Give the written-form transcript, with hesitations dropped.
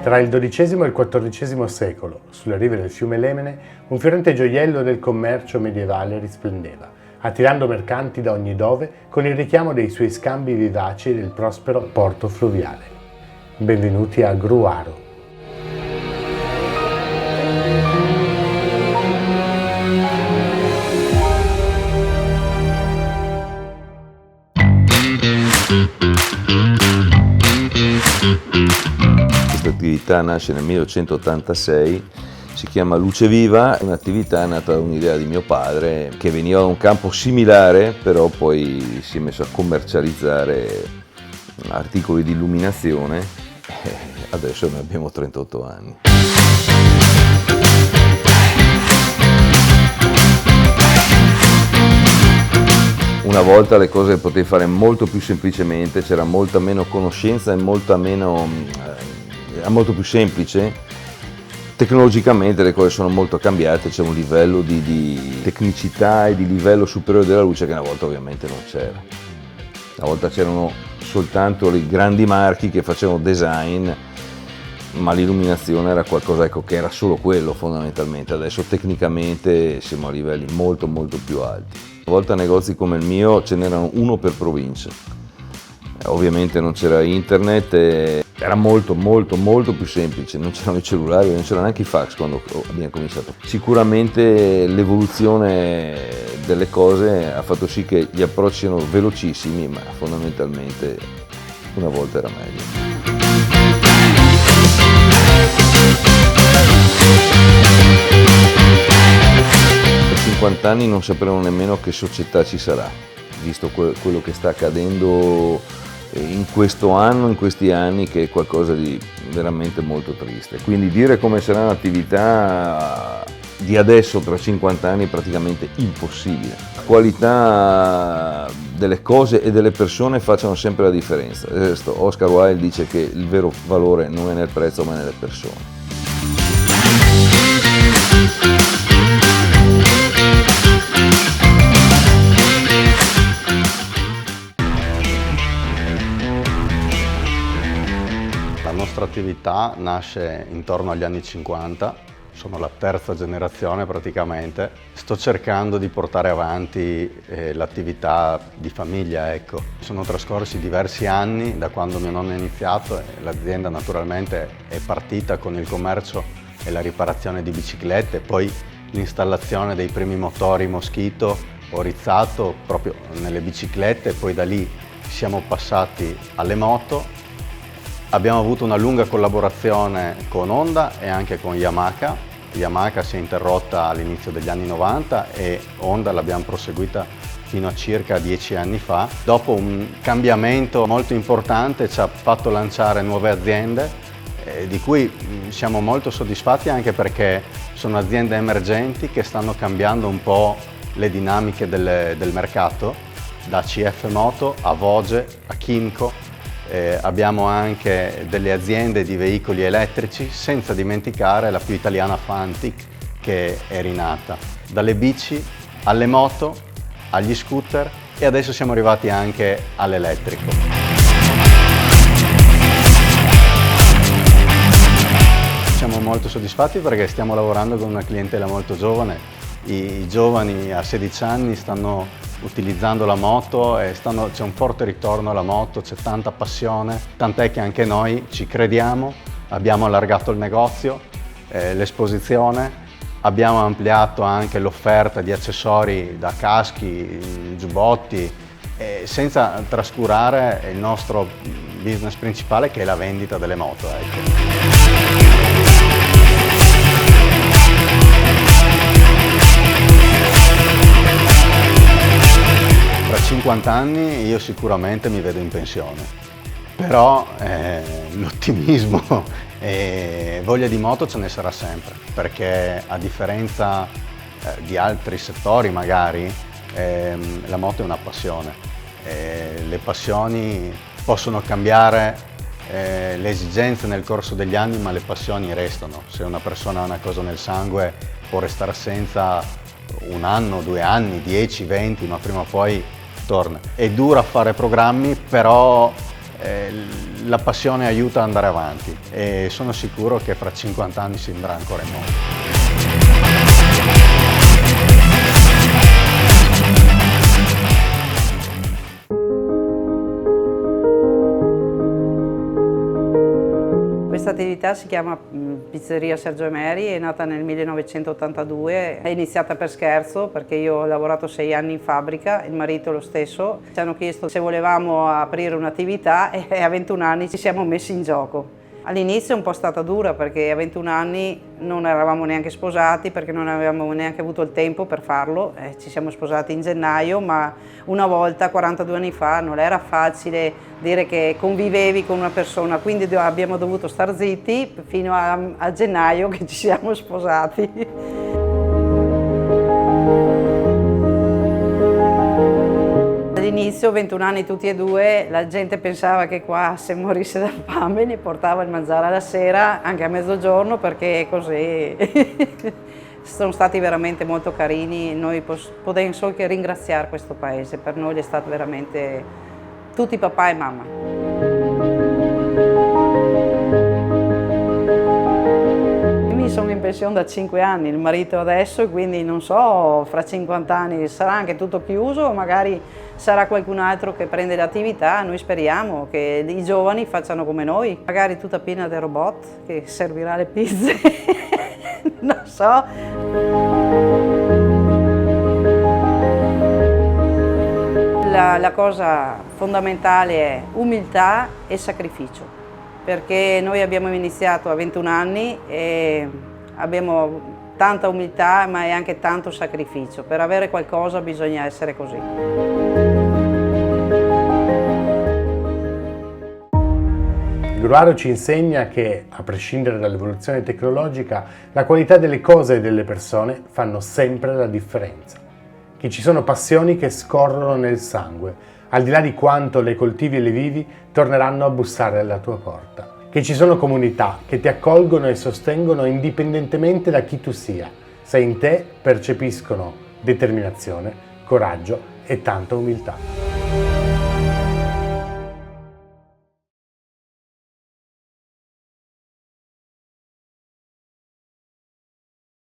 Tra il XII e il XIV secolo, sulle rive del fiume Lemene, un fiorente gioiello del commercio medievale risplendeva, attirando mercanti da ogni dove con il richiamo dei suoi scambi vivaci e del prospero porto fluviale. Benvenuti a Gruaro. Questa attività nasce nel 1886, si chiama Luce Viva, è un'attività nata da un'idea di mio padre che veniva da un campo similare, però poi si è messo a commercializzare articoli di illuminazione e adesso ne abbiamo 38 anni. Una volta le cose le potevi fare molto più semplicemente, c'era molta meno conoscenza e era molto più semplice. Tecnologicamente le cose sono molto cambiate, c'è un livello di tecnicità e di livello superiore della luce che una volta ovviamente non c'era. Una volta c'erano soltanto i grandi marchi che facevano design, ma l'illuminazione era qualcosa che era solo quello fondamentalmente. Adesso tecnicamente siamo a livelli molto più alti. Una volta negozi come il mio ce n'erano uno per provincia, ovviamente non c'era internet, era molto più semplice, non c'erano i cellulari, non c'erano neanche i fax quando abbiamo cominciato. Sicuramente l'evoluzione delle cose ha fatto sì che gli approcci siano velocissimi, ma fondamentalmente una volta era meglio. A 50 anni non sapremo nemmeno che società ci sarà, visto quello che sta accadendo in questo anno, in questi anni, che è qualcosa di veramente molto triste. Quindi dire come sarà un'attività di adesso tra 50 anni è praticamente impossibile. La qualità delle cose e delle persone facciano sempre la differenza. Oscar Wilde dice che il vero valore non è nel prezzo ma nelle persone. La nostra attività nasce intorno agli anni 50, sono la terza generazione praticamente. Sto cercando di portare avanti l'attività di famiglia, ecco. Sono trascorsi diversi anni da quando mio nonno è iniziato e l'azienda naturalmente è partita con il commercio e la riparazione di biciclette, poi l'installazione dei primi motori Moschito orizzato proprio nelle biciclette, poi da lì siamo passati alle moto. Abbiamo avuto una lunga collaborazione con Honda e anche con Yamaha. Yamaha si è interrotta all'inizio degli anni 90 e Honda l'abbiamo proseguita fino a circa 10 anni fa. Dopo un cambiamento molto importante ci ha fatto lanciare nuove aziende di cui siamo molto soddisfatti anche perché sono aziende emergenti che stanno cambiando un po' le dinamiche del mercato, da CF Moto a Voge a Kymco. Abbiamo anche delle aziende di veicoli elettrici, senza dimenticare la più italiana Fantic che è rinata. Dalle bici alle moto, agli scooter e adesso siamo arrivati anche all'elettrico. Siamo molto soddisfatti perché stiamo lavorando con una clientela molto giovane. I giovani a 16 anni stanno utilizzando la moto e c'è un forte ritorno alla moto, c'è tanta passione, tant'è che anche noi ci crediamo, abbiamo allargato il negozio, l'esposizione, abbiamo ampliato anche l'offerta di accessori da caschi, giubbotti, senza trascurare il nostro business principale che è la vendita delle moto. Ecco. Tra 50 anni io sicuramente mi vedo in pensione, però l'ottimismo e voglia di moto ce ne sarà sempre, perché a differenza di altri settori magari la moto è una passione. Le passioni possono cambiare le esigenze nel corso degli anni, ma le passioni restano. Se una persona ha una cosa nel sangue può restare senza un anno, 2 anni, 10, 20, ma prima o poi torna. È dura fare programmi, però la passione aiuta ad andare avanti e sono sicuro che fra 50 anni si andrà ancora in mondo. Questa attività si chiama Pizzeria Sergio Emeri, è nata nel 1982, è iniziata per scherzo perché io ho lavorato 6 anni in fabbrica, il marito lo stesso. Ci hanno chiesto se volevamo aprire un'attività e a 21 anni ci siamo messi in gioco. All'inizio è un po' stata dura perché a 21 anni non eravamo neanche sposati perché non avevamo neanche avuto il tempo per farlo. Ci siamo sposati in gennaio, ma una volta, 42 anni fa, non era facile dire che convivevi con una persona, quindi abbiamo dovuto star zitti fino a gennaio che ci siamo sposati. All'inizio, 21 anni tutti e due, la gente pensava che qua se morisse da fame ne portava il mangiare alla sera, anche a mezzogiorno, perché così sono stati veramente molto carini. Noi possiamo solo che ringraziare questo paese, per noi è stato veramente tutti papà e mamma. Sono in pensione da 5 anni, il marito adesso, quindi non so, fra 50 anni sarà anche tutto chiuso, magari sarà qualcun altro che prende l'attività. Noi speriamo che i giovani facciano come noi, magari tutta piena di robot che servirà le pizze, non so. La cosa fondamentale è umiltà e sacrificio. Perché noi abbiamo iniziato a 21 anni e abbiamo tanta umiltà ma è anche tanto sacrificio. Per avere qualcosa bisogna essere così. Gruaro ci insegna che, a prescindere dall'evoluzione tecnologica, la qualità delle cose e delle persone fanno sempre la differenza. Che ci sono passioni che scorrono nel sangue, al di là di quanto le coltivi e le vivi, torneranno a bussare alla tua porta. Che ci sono comunità che ti accolgono e sostengono indipendentemente da chi tu sia, se in te percepiscono determinazione, coraggio e tanta umiltà.